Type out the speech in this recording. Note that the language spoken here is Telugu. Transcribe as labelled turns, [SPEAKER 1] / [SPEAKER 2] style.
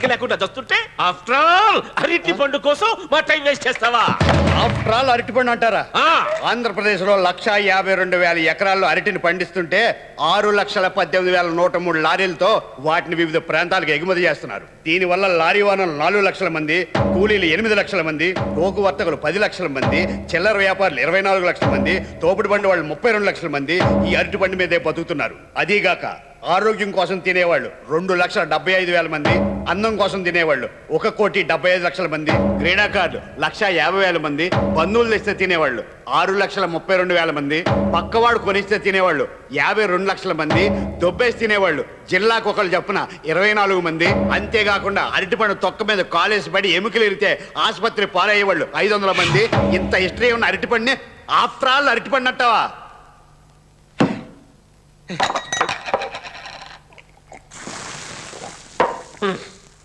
[SPEAKER 1] లేకుండా దస్తుంటే ఆఫ్టర్ ఆల్ అరటి పండు కోసం మా టైం వేస్ట్ చేస్తావా?
[SPEAKER 2] ఆఫ్టర్ ఆల్ అరటిపండు అంటారా?
[SPEAKER 1] ఆ.
[SPEAKER 2] ఆంధ్రప్రదేశ్ లో 1,52,000 ఎకరాల్లో అరటిని పండిస్తుంటే 6,18,103 లారీలతో వాటిని వివిధ ప్రాంతాలకు ఎగుమతి చేస్తున్నారు. దీనివల్ల లారీ వాహనాలు 4 లక్షల మంది, కూలీలు 8 లక్షల మంది, టోకు వర్తకులు 10 లక్షల మంది, చిల్లర వ్యాపారులు 24 లక్షల మంది, తోపుడు బండి వాళ్ళు 32 లక్షల మంది ఈ అరటి పండు మీదే బతుకుతున్నారు. అదీగాక ఆరోగ్యం కోసం తినేవాళ్ళు 2,75,000 మంది, అన్నం కోసం తినేవాళ్ళు 1,75,00,000 మంది, క్రీడాకారులు 1,50,000 మంది, బంధువులు తెస్తే తినేవాళ్ళు 6,32,000 మంది, పక్కవాడు కొనిస్తే తినేవాళ్ళు 52 లక్షల మంది, దొబ్బేసి తినేవాళ్ళు జిల్లాకు ఒకళ్ళు చొప్పున 24 మంది. అంతేకాకుండా అరటిపండు తొక్క మీద కాలేసి పడి ఎముకలు ఇరితే ఆసుపత్రి పాలయ్యేవాళ్ళు 500 మంది. ఇంత హిస్టరీ ఉన్న అరటిపండుని ఆఫ్టర్ ఆల్ అరటిపండు అంటావా?